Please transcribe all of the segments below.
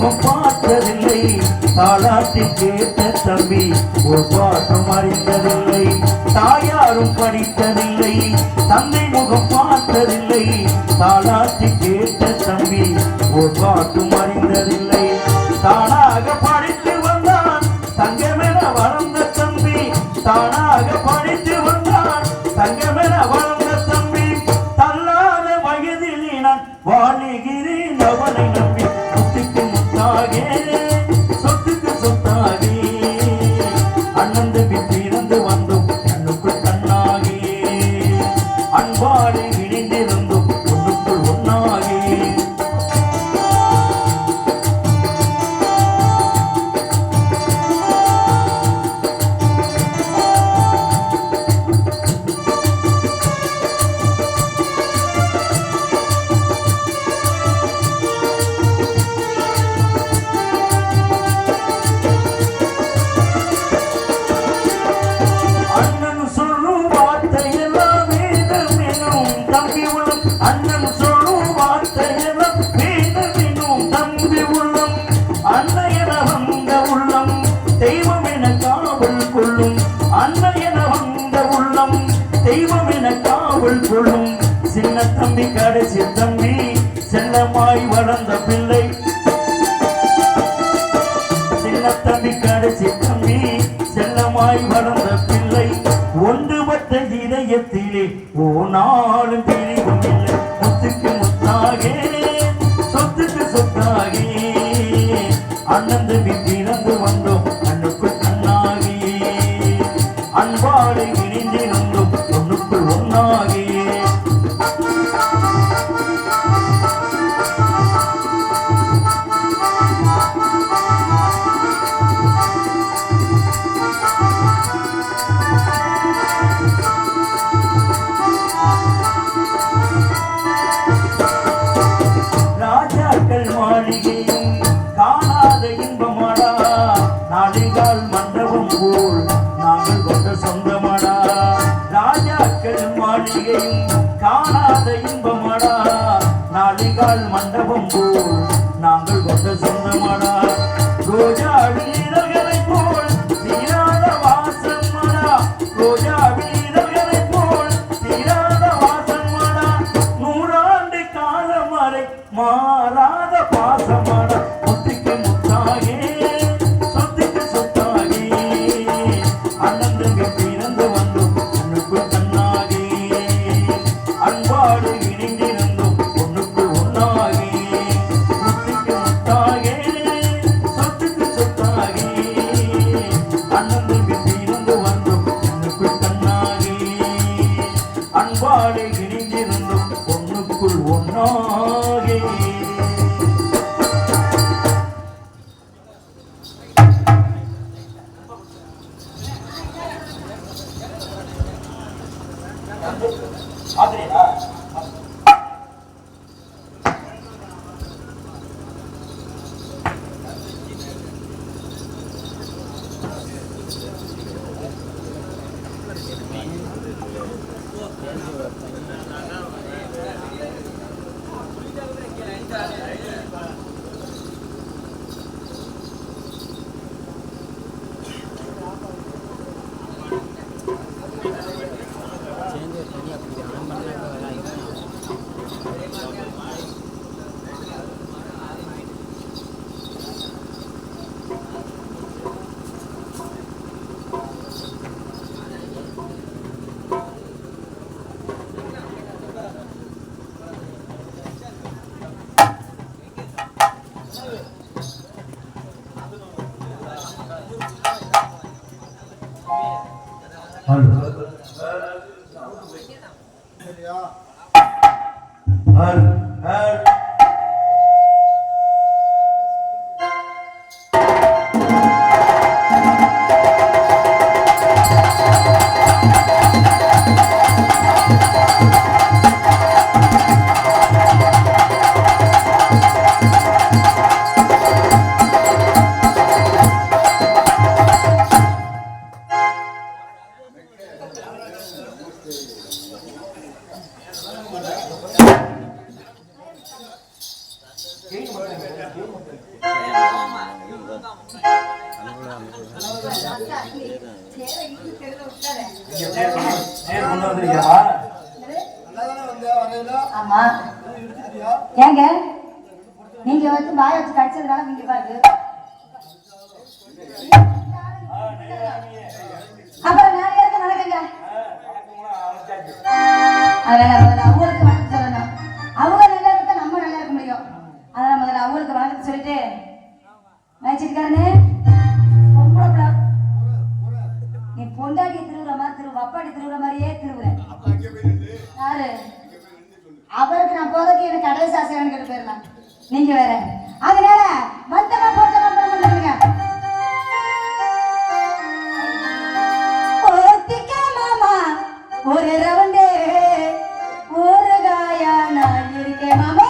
முகம் பார்த்ததில்லை, தாளாட்டி கேட்ட தம்பி ஒரு பாட்டும் அறிந்ததில்லை, தாயாரும் படித்ததில்லை, தந்தை முகம் பார்த்ததில்லை, தாளாட்டி கேட்ட தம்பி ஒரு பாட்டும் அறிந்ததில்லை. தானாக படித்து வந்தான் தங்கமென வளர்ந்த தம்பி, தானாக படித்து வந்தான் தங்கமென வளர்ந்த தம்பி, தள்ளாத வயதில் நான் வாழுகிறேன் அவனை நம்பி, சொத்துக்கு முத்தாகே சொத்துக்கு சொத்தாகே அண்ணன் தம்பி பிறந்து வந்தோம் கண்ணுக்குள் கண்ணாகே, அன்பாடு இணைந்திருந்தோம் ஒன்றுக்குள் ஒன்னாகே. அண்ணன் சொல்லும் வார்த்தையெல்லாம் வேதமெனும் தம்பி உள்ளம், அன்னையன வந்த உள்ளம் தெய்வம் என காவல் கொள்ளும், அன்னையன வந்த உள்ளம் தெய்வம் என காவல் கொள்ளும். சின்ன தம்பி கடைசி தம்பி செல்லமாய் வளர்ந்த பிள்ளை, சின்ன தம்பி கடைசி தம்பி செல்லமாய் வளர்ந்த பிள்ளை, ஒன்றுபட்ட இதயத்திலே ஓ நாளும் பிரிவும் இல்லை, முத்துக்கு முத்தாகே சொத்துக்கு சொத்தாகே அண்ணன் தம்பி பிறந்து வந்தோம் கண்ணுக்குள் கண்ணாகி, அன்பாடு இணைந்திருந்தோம் ஒன்றுக்குள் ஒன்னாகி. மாளிகையும் காணாத இன்பமாடா, நாளிகால் மண்டபம் போல் நாங்கள் கொண்ட சொந்தமாடா, ராஜாக்கள் மாளிகையும் காணாத இன்பமாடா, நாளிகால் மண்டபம் போல் நாங்கள் கொண்ட சொந்தமாடா, ரோஜா வீரர்களை போல் தீராத வாசமாடா, ரோஜா வீரர்களை போல் தீராத வாசமாடா, நூறாண்டு காலம் வரை மாறாத பாசமாடா, ஆமா ஏங்க நீங்க வந்து வாய வச்சு கடிச்சதுனால நீங்க பாரு அப்புறம் நிறைய நடக்குங்க. அதனால அவங்களுக்கு வணக்கம் சொல்லணும். அவங்க நல்லா இருந்தா நம்ம நல்லா இருக்க முடியும். அதனால முதல்ல அவங்களுக்கு வணக்கம் சொல்லிட்டு வச்சிருக்காருன்னு நீ பொண்டாடி திருவுற மாதிரி வப்பாடி திருவுற மாதிரியே திருவுற யாரு அவருக்கு நான் போறதுக்கு எனக்கு கடைசி ஆசையான்னு கேட்டு போயிடலாம். நீங்க வேற அதனால மத்தமா போட்டமா பண்ணுங்க. ஒரு ரவுண்டே ஒரு காயா நான் இருக்கேன் மாமா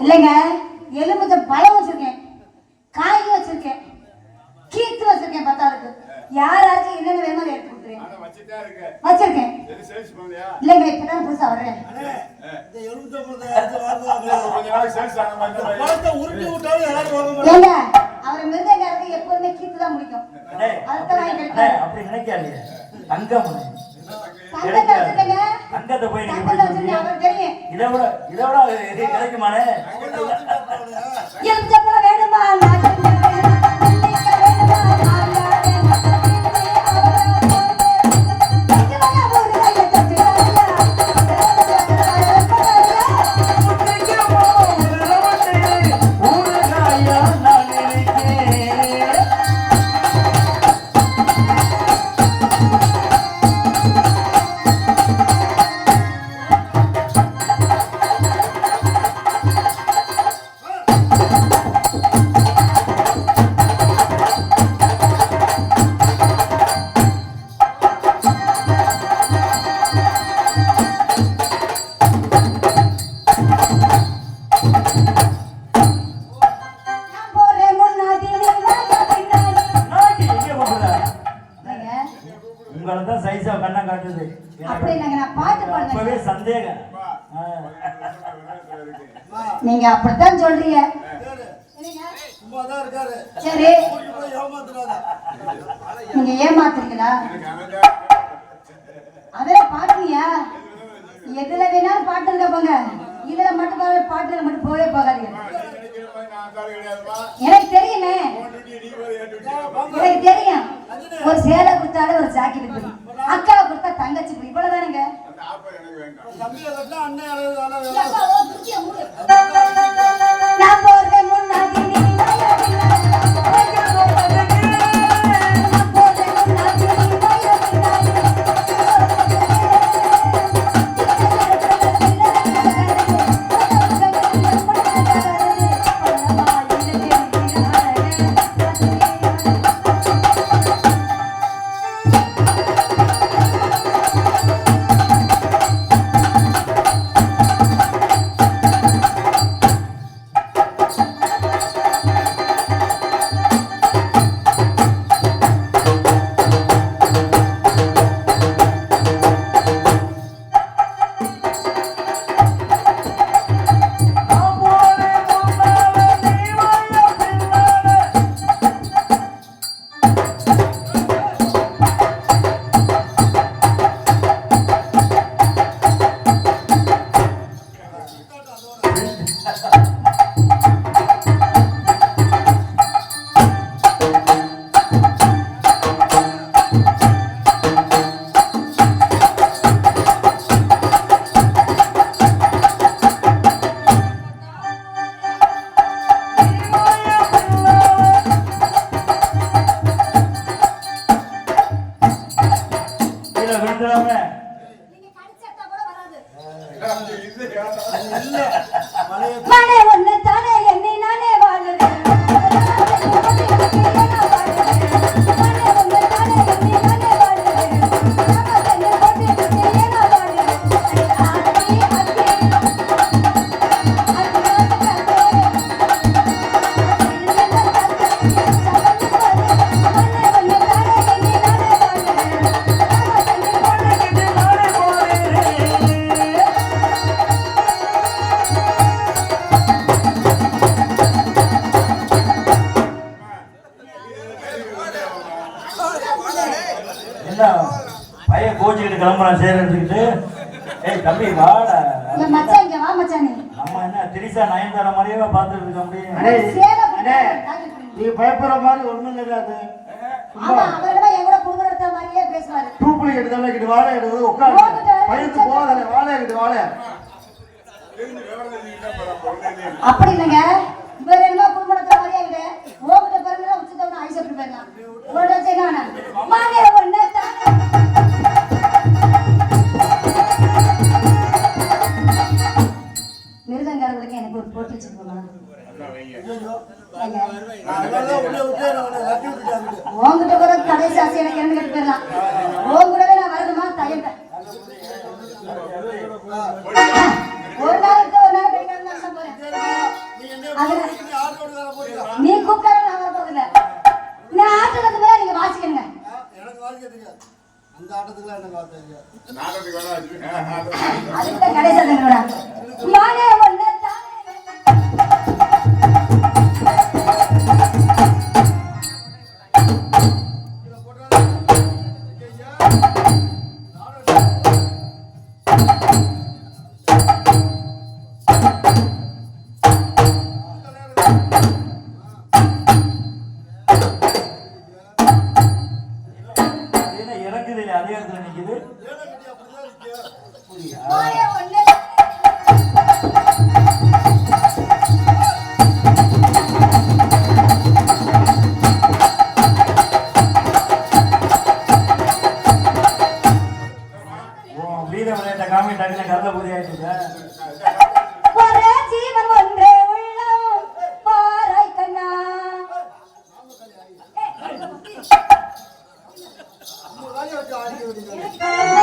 இல்லைங்க எலுமிச்சை பழம் வச்சிருக்கேன், காய்கறி வச்சிருக்கேன், கீத்து வச்சிருக்கேன். பத்தாருக்கு யாராச்சும் என்னென்ன வேணுமோ எடுத்து கொடுத்துருவேன். வச்சிருக்கேன் இல்லைங்க இப்பதான் புதுசா வர்றேன். ஏங்க அவர் மிருதங்காரருக்கு எப்போதுமே கீத்து தான் முடிக்கும். அதுதான் வாங்கி கிடைக்கும். அப்படி நினைக்காதீங்க. தங்கம் தங்கத்தை வச்சிருக்கேங்க. தங்கத்தை போய் தங்கத்தை வச்சிருக்கேன். அவருக்கு தெரியும். இதை விட கிடைக்குமானே? எந்த வேணுமா நீங்க அப்படித்தான் சொல்றீங்க. சரி நீங்க ஏமாத்துறீங்களா? அதெல்லாம் பாட்டுறியா? எதுல வேணாலும் பாட்டு இருக்க போங்க. இதுல மட்டும் பாட்டுல மட்டும் போவே போகாதீங்க. எனக்கு தெரியுமே, எனக்கு தெரியும். ஒரு சேலை கொடுத்தாலே ஒரு ஜாக்கெட் பிடி, அக்காவை கொடுத்தா தங்கச்சி பிடி, இவ்வளவுதானுங்க. நான் போறேன் முன்னாடி கோச்சிக்கிட்டு கிளம்புறான் சேர் எடுத்துக்கிட்டு. ஏய் தம்பி வாடா. இல்ல மச்சான் இங்க வா மச்சான் நீ. நம்ம என்ன திரிசா நயன்தாரா மாதிரியே பார்த்துட்டு இருக்க முடியும்? நீ பயப்படுற மாதிரி ஒண்ணும் கிடையாது. ஆமா அவரே என் கூட குடும்பம் நடத்த மாதிரியே பேசுவாரு. டூப்ளிகேட் தானே கிட்ட வாழை எடுத்து உட்காரு. பயந்து போகாதே வாழை எடுத்து வாழை. அப்படி இல்லைங்க. இவர் என்ன குடும்பம் நடத்த மாதிரியே கிட்ட ஓகிட்ட பிறகு உச்சிதவன ஐஸ் அப்படி போயிடலாம். ஒரு டச் என்ன வேணா மானே ஒண்ணே தானே. மிருதங்காரங்களுக்கு எனக்கு ஒரு போட்டி வச்சிருக்கோமா? உங்ககிட்ட கூட கடைசி ஆசை எனக்கு என்ன கேட்டு போயிடலாம். உங்கூடவே நான் வரணுமா தயங்க. ஒரு நாள் இருக்க ஒரு நாள் கிடைக்காது நான் போறேன். நீ கூப்பிட்டா நான் வர போதில்லை. நான் ஆட்டத்துக்கு மேல நீங்க வாசிக்கணுங்க. அந்த ஆட்டத்துக்குலாம் எனக்கு வார்த்தை தெரியாது. அதுக்கு கடைசி ஆசை மானே ஒண்ணே தானே. அதே இடத்துல நிக்குது. மானே ஒண்ணே வீர விளையாட்ட காமி டக்குனு கருத பூரி ஆயிடுச்சு. ஒரே ஜீவன் ஒன்றே உள்ளம் பாராய் கண்ணா. ஆடி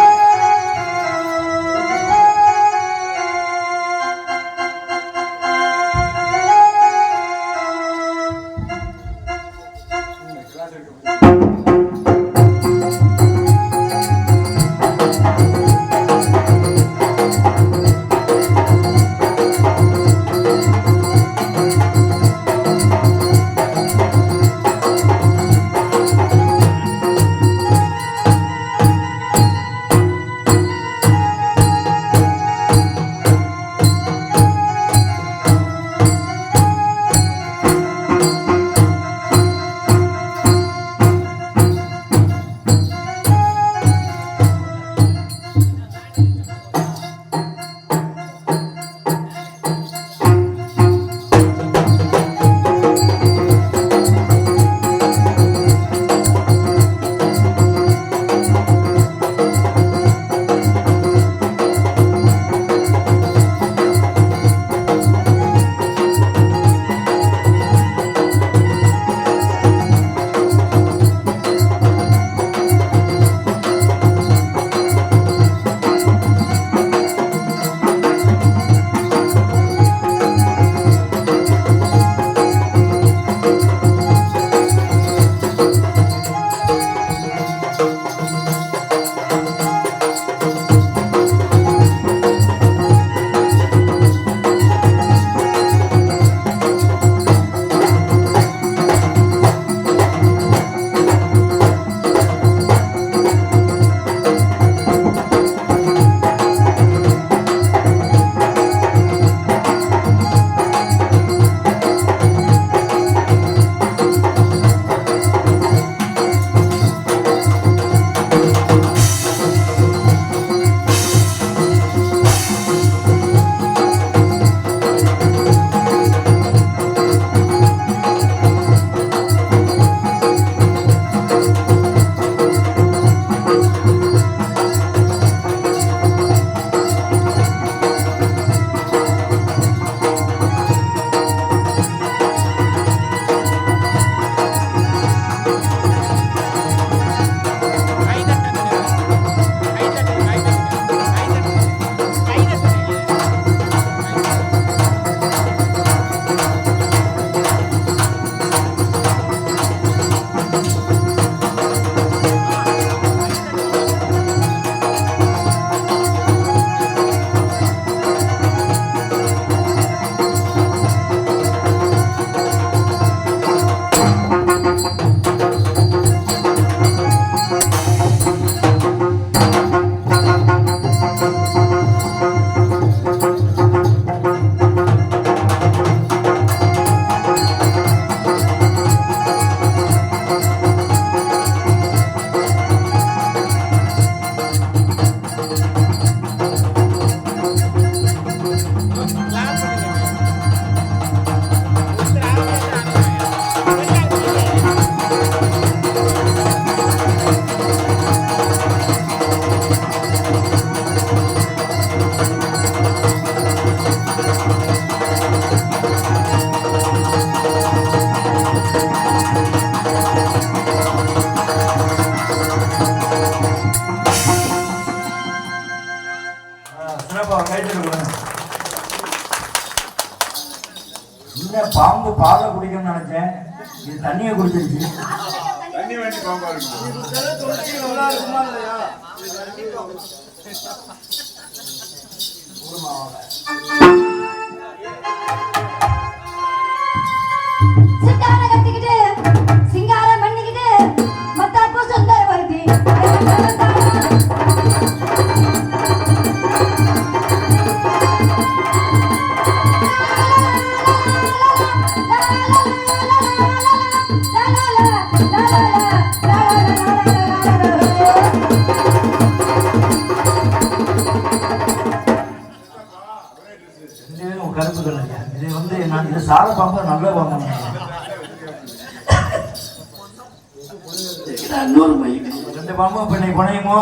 பாம்பு பாலை குடிக்கணும்னு நினைச்சேன், இது தண்ணியை குடிச்சிருச்சு. தண்ணி வேண்டி பாம்பா இருக்கு. சிங்கார கத்திக்கிட்டு சிங்காரம் பண்ணிக்கிட்டு மத்தாப்பு சுந்தர வருதி கருப்பு கலர் இது வந்து நான் இது சார பாம்பா நல்ல பாம்பு. ரெண்டு பாம்பும் இப்ப நீ புனையுமோ?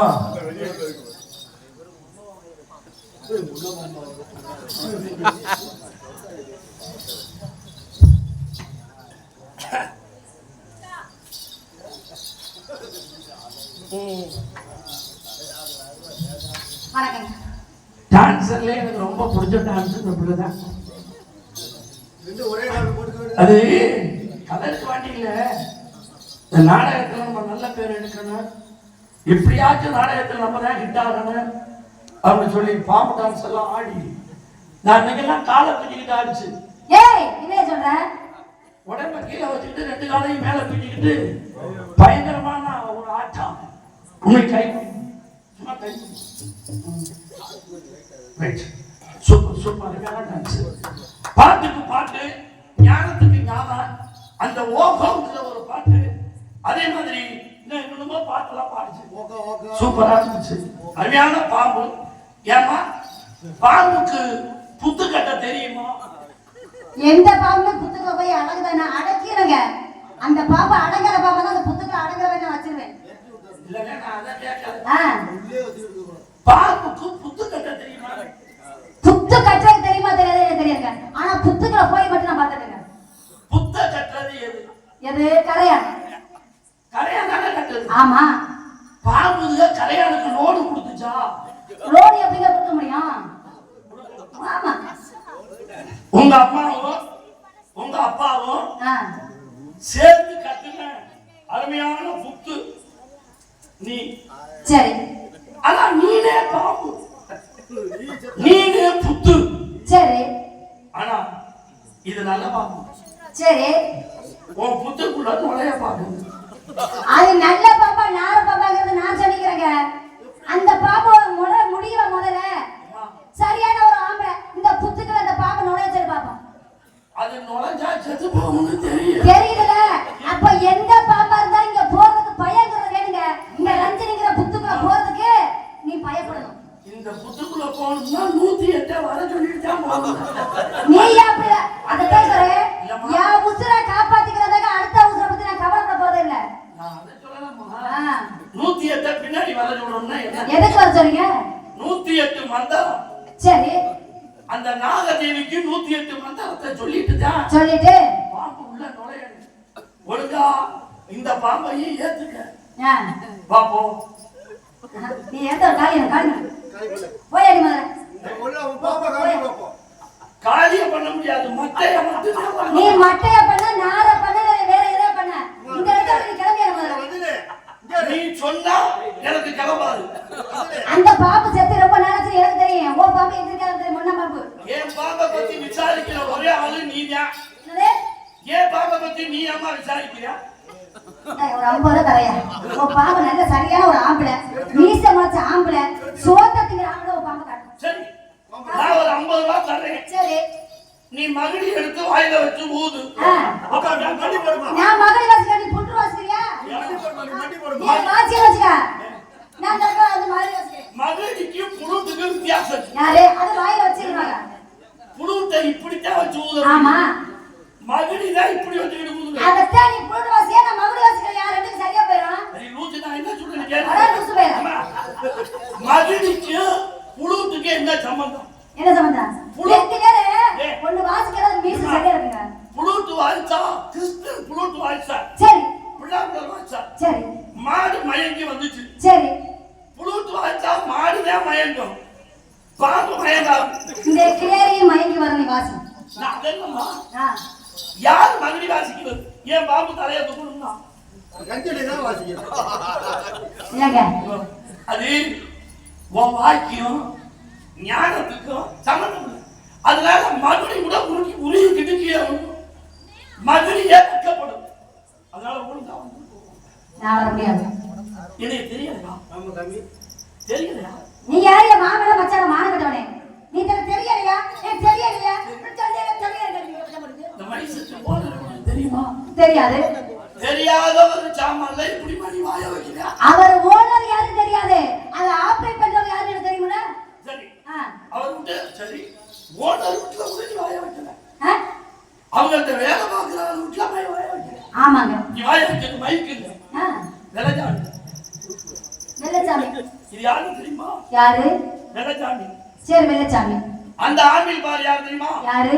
வணக்கம். டான்ஸர்ல எனக்கு ரொம்ப பிடிச்ச டான்ஸ் இந்த பிள்ளை தான். அது கலருக்கு வாட்டி இல்ல, இந்த நாடகத்துல நம்ம நல்ல பேர் எடுக்கணும், எப்படியாச்சும் நாடகத்துல நம்ம தான் ஹிட் ஆகணும் அப்படின்னு சொல்லி பாம்பு டான்ஸ் எல்லாம் ஆடி நான் இன்னைக்கெல்லாம் காலை தூக்கிக்கிட்டு ஆடிச்சு. ஏய் என்ன சொல்ற? உடம்ப கீழே வச்சுக்கிட்டு ரெண்டு காலையும் மேல தூக்கிக்கிட்டு பயங்கரமான ஒரு ஆட்டம். உண்மை கை சும்மா கை சூப்பர் சூப்பர் டான்ஸ். பாட்டுக்கு பாட்டு, ஞானத்துக்கு ஞானம். அந்த ஓகோங்கிற ஒரு பாட்டு, அதே மாதிரி இன்னும் பாட்டெல்லாம் பாடுச்சு, சூப்பரா இருந்துச்சு. அருமையான பாம்பு. ஏமா பாம்புக்கு புத்து கட்ட தெரியுமா? எந்த பாம்பு புத்துக்க போய் அடங்குதானே அடக்கிடுங்க. அந்த பாம்பு அடங்குற பாம்பு தான் அந்த புத்துக்களை அடங்குறவன் நான் வச்சிருவேன். இல்லைன்னா நான் அதை கேட்காது. பாம்புக்கு புத்து கட்ட தெரியுமா? புத்து கட்டுறது தெரியுமா தெரியாது தெரியுங்க. ஆனா புத்துக்களை போய் மட்டும் நான் பார்த்துட்டேங்க. புத்த கட்டுறது எது? எது? கரையான். கரையான் தானே கட்டுறது. ஆமா. பாம்புல கரையானுக்கு லோடு கொடுத்துச்சா? லோடு எப்படிங்க கொடுக்க முடியும்? ஆமா. உங்க அம்மாவும் உங்க அப்பாவும் சேர்த்து கட்டுன அருமையான புத்து நீ. சரி. ஆனா நீனே பாம்பு, நீனே புத்து. சரி. ஆனா இது நல்ல பாம்பு. சரி. உன் புத்துக்குள்ள நுழைய பாம்பு. அது நல்ல பாம்பா நார பாம்பாங்கிறது நான் சொல்லிக்கிறேங்க. அந்த பாம்பு முடியல முதல்ல சரியான ஒரு ஆம்பளை இந்த புத்துக்குள்ள அந்த பாம்பு நுழைய சொல்லி பாப்போம். அது நுழைஞ்சா செத்து போகும்னு தெரியும். தெரியல. அப்ப எந்த பாம்பா இருந்தா இங்க போறதுக்கு பயங்கிறது வேணுங்க. இந்த ரஞ்சனிங்கிற புத்துக்குள்ள போறதுக்கு நீ பயப்படணும். இந்த புத்துக்குள்ள போகணும்னா 108 வர சொல்லிட்டு தான் போகணும். நீ அப்படி அதான் சொல்றேன். என் உசுரை காப்பாத்திக்கிறதுக்கு அடுத்த உசுரை பத்தி நான் கவலைப்பட போறதே இல்ல. நான் அதை சொல்லலாமா? 108 பின்னாடி வர சொல்லணும்னா எதுக்கு வர சொல்றீங்க? 108 மந்திரம். சரி. அந்த நாகதேவிக்கு 108 மந்திரத்தை சொல்லிட்டு தான் சொல்லிட்டு பாம்பு உள்ள நுழையணும். ஒழுங்கா இந்த பாம்பையும் ஏத்துக்க. பாப்போம். நீ ஏத்த காரியம் காரியம் போய் அடி முதல்ல. காரியம் பண்ண முடியாது, மட்டைய மட்டும் நீ மட்டைய பண்ண, நார பண்ண, வேற எதை பண்ண. இந்த இடத்துல நீ கிளம்பியா முதல்ல. நீ சொன்னா எனக்கு கிளம்பாது. அந்த பாம்பு செத்து ரொம்ப நாளாச்சு எனக்கு தெரியும். ஓ பாம்பு எந்திரிக்காது தெரியும். முன்ன பாம்பு. ஏன் பாம்பை பத்தி விசாரிக்கிற ஒரே ஆளு நீதான். என்னது? ஏன் பாம்பை பத்தி நீ அம்மா விசாரிக்கிறியா? ஒரு 50 தரையா. ஓ பாம்பு நல்ல சரியான ஒரு ஆம்பளை, மீச மாச்ச ஆம்பளை, சோத்தத்திங்கிற ஆம்பளை ஒரு பாம்பு காட்டும். சரி, நான் ஒரு 50 ரூபாய் தர்றேன். சரி. நீ மகிழி எடுத்து வாயில வச்சு ஊது. நான் மகளிர் வாசிக்க, நீ புன்று வாசிக்கிறியா? என் வாசிய வச்சுக்க. நான் தரக்க அந்த மகளிர் வாசிக்கிறேன். மகிழிக்கு புழுத்துக்கு வித்தியாசம். யாரு? அது வாயில வச்சிருக்காங்க. புழுத்தை இப்படித்தான் வச்சு ஊது. ஆமா. மகிழி தான் இப்படி வச்சுக்கிட்டு ஊது. அதத்தான் நீ புன்று வாசியா, நான் மகளிர் வாசிக்கிறேன். யார் ரெண்டுக்கு சரியா போயிடும். சரி லூசு, நான் என்ன சொல்றேன் அதான் லூசு போயிடும். மகிழிக்கு புழுத்துக்கு என்ன சம்பந்தம்? என்ன சம்பந்தம்? ரெண்டு பேரு ஒண்ணு வாசிக்கிறது மீச சரியா இருக்குங்க. புழுத்து வாசிச்சா கிறிஸ்து யார் மகனி வாசிக்கிறது? ஏன் பாம்பு தலையை தூக்கணும்னா கஞ்சலி தான் வாசிக்கிறேன். ஏங்க அது உன் வாக்கியம் ஞானத்துக்கும் சம்பந்தம் இல்லை. அதனால மகனி கூட உருகி கிடுக்கிய மகனியே வைக்கப்படும். அதனால ஒழுங்கா வந்து நான் வர முடியாது. எனக்கு தெரியலையா? ஆமா தம்பி தெரியலையா? நீ யாரையா மாமல மச்சான மான கட்டவனே? நீ தெரியலையா? எனக்கு தெரியலையா? இந்த மனுஷனுக்கு போனது தெரியுமா? தெரியாது. தெரியாத ஒரு சாமான்ல இப்படி மணி வாய வைக்கிறா. அவர் ஓனர் யாரும் தெரியாது. அதை ஆபரேட் பண்றவர் யாருன்னு தெரியுமா? சரி. அவர் விட்டு சரி ஓனர் வீட்டுல கூட வாய வைக்கல. அவங்கள்ட்ட வேலை பார்க்குற வீட்டுல போய் வாய வைக்கல. ஆமாங்க. நீ வாய வைக்கிறது மைக் இல்ல. வெள்ளச்சாமி. வெள்ளச்சாமி. இது யாரு தெரியுமா? யாரு? வெள்ளச்சாமி. சரி வெள்ளச்சாமி. அந்த ஆம்பிள் பால் யார் தெரியுமா? யாரு?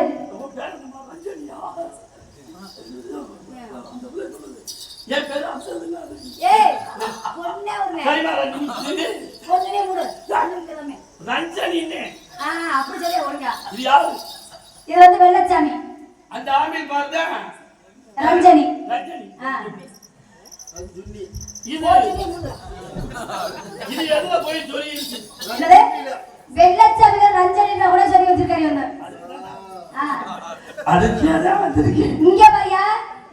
என் பேரு அம்சதுல்லா. ஏய் பொண்ணே உன்னை. சரிமா ரஞ்சினி. பொண்ணே மூடு. ரஞ்சினி. ரஞ்சினினே. அப்படி சொல்லியா ஒழுங்கா. இது யாரு? இது வந்து வெள்ளச்சாமி. அந்த ஆம்பிள் பால் தான் ரஞ்சனி. ரஞ்சனி. இது எதுல போய் சொல்லி இருக்கு? என்னது? வெள்ளச்சாமில ரஞ்சனில கூட சொல்லி வச்சிருக்காரு வந்து. அதுக்கேதான் வந்திருக்கேன். இங்க பாரியா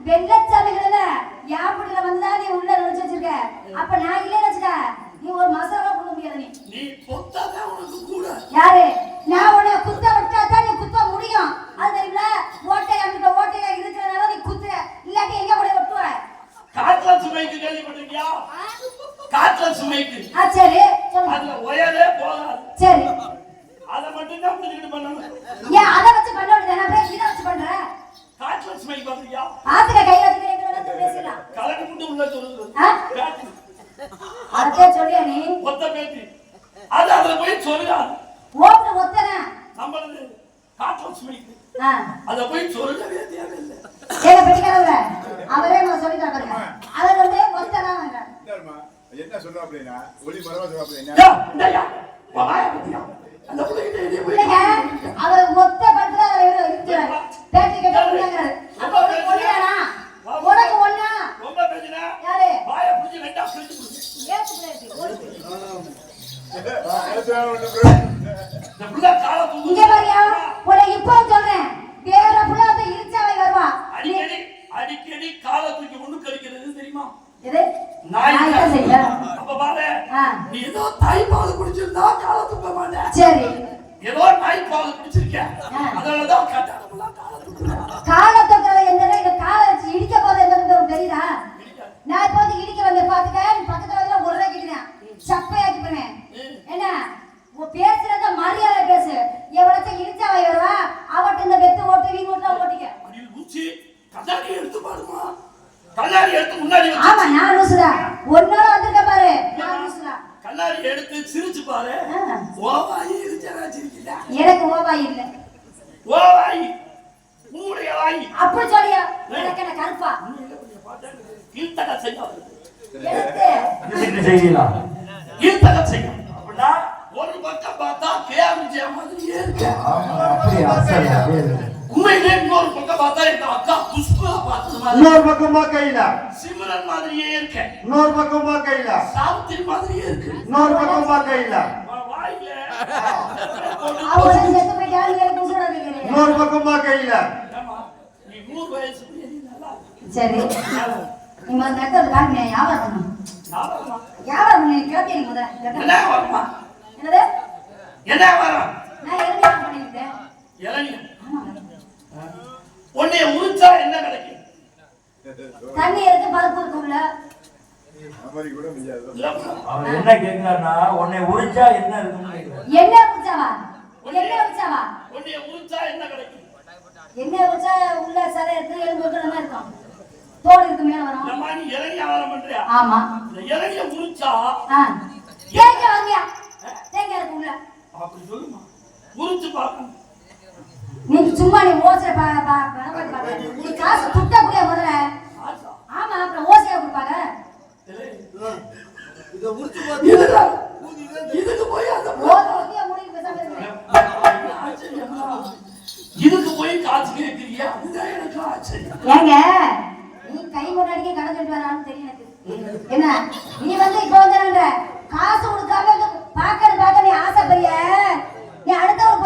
வெள்ளச்சாமிகள யாப்படில வந்தா நீ உள்ள நுழைச்சு வச்சிருக்க. அப்ப நான் இல்ல வச்சுக்க. நீ ஒரு மசாலா போட முடியாது நீ. நீ பொத்தாதான் உனக்கு கூட. யாரு? நான் உன்னை குத்த விட்டா தான் நீ குத்த முடியும். அது தெரியல. ஓட்டையா இருக்கிறனால நீ குத்துற. இல்லாட்டி எங்க போய் வெட்டுவ? காட்ல சுமைக்கு கேள்விப்பட்டிருக்கியா? காட்ல சுமைக்கு. சரி சொல்லு. அதுல ஒயரே போகாது. சரி. அத மட்டும் தான் புடிச்சிட்டு பண்ணணும். ஏன் அத வச்சு பண்ண வேண்டியது? நான் போய் இத வச்சு பண்றேன். காட்ல சுமைக்கு பாத்தியா? பாத்துக்க கையில வச்சு எங்க வேணா பேசலாம். கலக்கு முட்டு உள்ள சொல்லுது. அதே சொல்லியா நீ? ஒத்த பேத்தி. அது அதுல போய் சொல்லுடா. ஓட்டு ஒத்தனா. நம்மளது காட்ல சுமைக்கு. அத போய் சொல்லவே தேவையில்லை. ஏங்க பெட்டிக்காரவங்க அவரே நான் சொல்லி தரேன். அத வந்து ஒத்தனாங்க. என்ன சொல்ற அப்படினா ஒளி மரவா சொல்ற அப்படினா டேய் வாயா பத்தியா அந்த புள்ளைகிட்ட ஏதே போய் அவர் ஒத்த பண்றத அவர் இருக்கிறார். பேட்டி கேட்டா உள்ளங்கறாரு. அப்ப ஒண்ணானா? உனக்கு ஒண்ணா? ரொம்ப பேசினா யாரு? வாயை புடிச்சு ரெண்டா பிரிச்சு புடி. ஏத்து பிளேட் ஓடு. இந்த புள்ள கால தூக்கு. இங்க பாரியா? உன்னை இப்போ சொல்றேன். வேற புள்ள வந்து இழுச்சாவை வருவா. அடிக்கடி கால தூக்கி முன்னுக்கு அடிக்கிறது தெரியுமா? எது? நாய் தான் செய்ய. அப்ப பாரு. நீ ஏதோ தாய்ப்பால் குடிச்சிருந்தா கால தூக்க மாட்டே. சரி. ஏதோ நாய்ப்பால் குடிச்சிருக்க. அதனால தான் கட்டாடலாம் கால தூக்குற. கால தூக்குறத என்னடா இந்த கால வச்சு இடிக்க போறது என்னன்னு உனக்கு தெரியுதா? நான் இப்போ வந்து இடிக்க வந்து பாத்துக்க. நீ பக்கத்துல வந்து ஒரே கிட்டறேன். சப்பையாக்கி போறேன். என்ன? உன் பேசுறத மரியாதை பேசு. எவளத்த இடிச்சாவை வருவா? அவட்ட இந்த வெத்து ஓட்டு வீ ஓட்டு ஓட்டிக்க. அடி ஊச்சி கண்ணாடி எடுத்து பாருமா. கண்ணாடி எடுத்து முன்னாடி வச்சு. ஆமா நான் லூசுடா. ஒண்ணால வந்திருக்க பாரு. நான் லூசுடா. கண்ணாடி எடுத்து சிரிச்சு பாரு. ஓவாயி இடிச்சறா சிரிக்கல. எனக்கு ஓவாய் இல்ல. ஓவாயி மூளைய வாயி. அப்படி சொல்லியா? எனக்கு என்ன கருப்பா? கீழ்த்தக செய்யும். எனக்கு செய்யலாம். கீழ்த்தக செய்யும். அப்படின்னா ஒரு பக்கம் பார்த்தா கேஆர்ஜி மாதிரியே இருக்கு. அப்படியே அசல் அப்படியே. உண்மையிலே இன்னொரு பக்கம் பார்த்தா எங்க அக்கா புஷ்பா பார்த்தது மாதிரி. இன்னொரு பக்கமா கையில. சிம்ரன் மாதிரியே இருக்கு. இன்னொரு பக்கமா கையில. சாவித்திரி மாதிரியே இருக்கு. இன்னொரு பக்கமா கையில. வாயில அவளை செத்து போய் யாரு எனக்கு கூப்பிட வைக்கிறீங்க? இன்னொரு பக்கமா கையில. ஏமா நீ 100 வயசு பிள்ளை நல்லா சரி. நீ வந்து நக்கல் காட்டுங்க வியாபாரம் பண்ணு. ஞாபகமா வியாபாரம் பண்ணி கேட்டீங்க முதல்ல. என்ன வரமா? என்னது? என்ன வரும்? நான் எல்லாம் பண்ணிட்டேன். இளநீ. உன்னைய உரிச்சா என்ன கிடைக்கும்? தண்ணி இருக்கு பருப்பு இருக்கும்ல. அமரி கூட முடியாது. அவர் என்ன கேக்குறாருன்னா உன்னை உரிச்சா என்ன இருக்குன்னு கேக்குறாரு. என்ன உரிச்சாவா? என்ன உரிச்சாவா? உன்னைய உரிச்சா என்ன கிடைக்கும்? என்ன உரிச்சா உள்ள சதை இருக்கு எலும்பு இருக்கிற இருக்கும். தோல் இருக்கு மேல வரும். நம்ம நீ இளநீ வியாபாரம் பண்றியா? ஆமா. இந்த இளநிய உரிச்சா தேங்காய் வாங்கியா? தேங்காய் இருக்கு உள்ள. அப்படி சொல்லுமா? உரிச்சு பாக்கணும். நீ சும்மா நீ ஓசை நீ காசு துட்ட கூடிய முதல்ல. ஆமா அப்புறம் ஓசையா கொடுப்பாங்க. இத உரிச்சு பாத்து இதுக்கு போய் அந்த ஓசை முடிவு பேசாம இருக்கு. இதுக்கு போய் காசு கேட்கிறியா? அதுதான் எனக்கு ஆச்சரியம். ஏங்க நீ கை முன்னாடிக்கே கடன் சொல்லிட்டு வரான்னு தெரியும் எனக்கு. என்ன நீ வந்து இப்ப வந்து காசு கொடுக்காம பாக்க நீ ஆசைப்படுறிய, நீ அடுத்த ஒரு